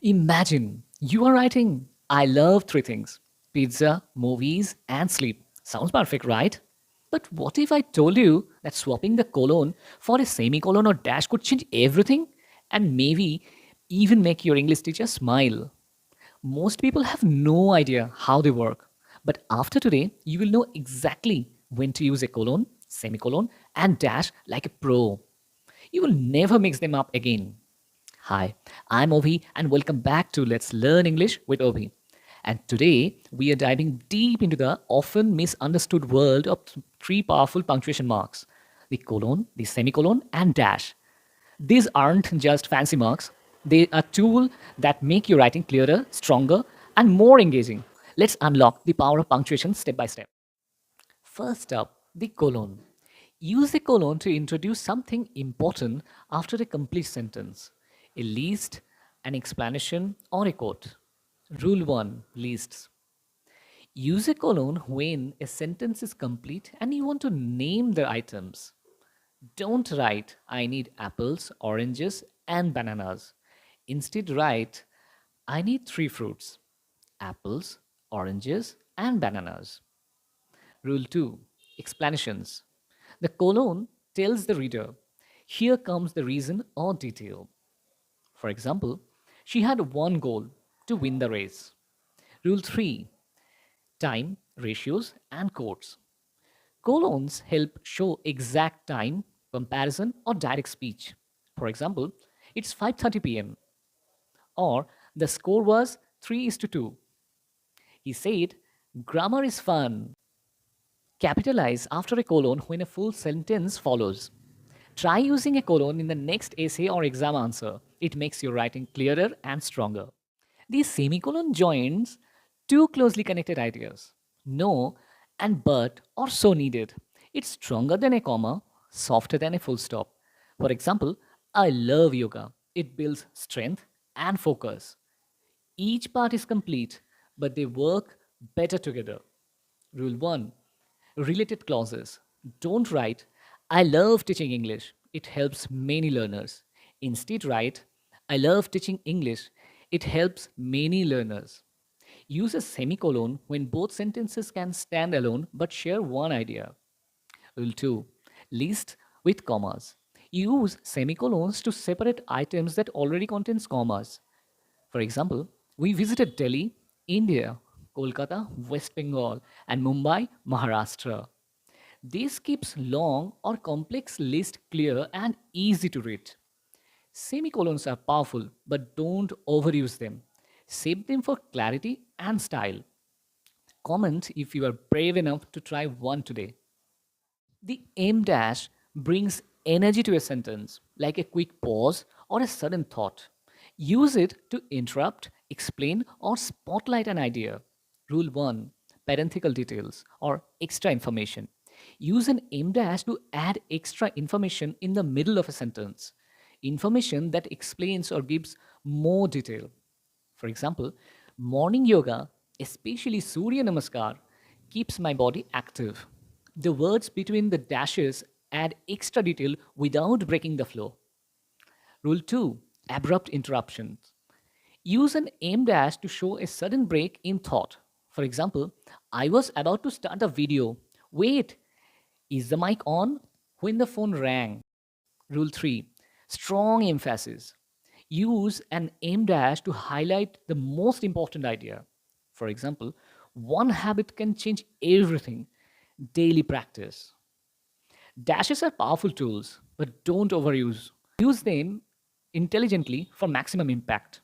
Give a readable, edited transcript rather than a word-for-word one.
Imagine you are writing, I love three things: pizza, movies, and sleep. Sounds perfect, right? But what if I told you that swapping the colon for a semicolon or dash could change everything and maybe even make your English teacher smile? Most people have no idea how they work. But after today, you will know exactly when to use a colon, semicolon, and dash like a pro. You will never mix them up again. Hi, I'm Ovi, and welcome back to Let's Learn English with Ovi. And today we are diving deep into the often misunderstood world of three powerful punctuation marks: the colon, the semicolon, and dash. These aren't just fancy marks, they are tools that make your writing clearer, stronger, and more engaging. Let's unlock the power of punctuation step by step. First up, the colon. Use the colon to introduce something important after a complete sentence: a list, an explanation, or a quote. Rule 1: Lists. Use a colon when a sentence is complete and you want to name the items. Don't write, I need apples, oranges, and bananas. Instead, write, I need three fruits: apples, oranges, and bananas. Rule 2: Explanations. The colon tells the reader, here comes the reason or detail. For example, she had one goal: to win the race. Rule 3: Time, ratios, and quotes. Colons help show exact time, comparison, or direct speech. For example, it's 5:30 p.m. or the score was 3:2. He said, grammar is fun. Capitalize after a colon when a full sentence follows. Try using a colon in the next essay or exam answer. It makes your writing clearer and stronger. These semicolon joins two closely connected ideas: no and but or so needed. It's stronger than a comma, softer than a full stop. For example, I love yoga. It builds strength and focus. Each part is complete, but they work better together. Rule 1: Related clauses. Don't write, I love teaching English. It helps many learners. Instead, write, I love teaching English. It helps many learners. Use a semicolon when both sentences can stand alone but share one idea. Rule 2: List with commas. Use semicolons to separate items that already contains commas. For example, we visited Delhi, India, Kolkata, West Bengal, and Mumbai, Maharashtra. This keeps long or complex list clear and easy to read. Semicolons are powerful, but don't overuse them. Save them for clarity and style. Comment if you are brave enough to try one today. The M dash brings energy to a sentence, like a quick pause or a sudden thought. Use it to interrupt, explain, or spotlight an idea. Rule 1: Parenthetical details or extra information. Use an M dash to add extra information in the middle of a sentence. Information that explains or gives more detail. For example, morning yoga, especially Surya Namaskar, keeps my body active. The words between the dashes add extra detail without breaking the flow. Rule 2: Abrupt interruptions. Use an aim dash to show a sudden break in thought. For example, I was about to start a video. Wait, is the mic on? When the phone rang. Rule 3: Strong emphasis. Use an aim dash to highlight the most important idea. For example, one habit can change everything. Daily practice. Dashes are powerful tools, but don't overuse. Use them intelligently for maximum impact.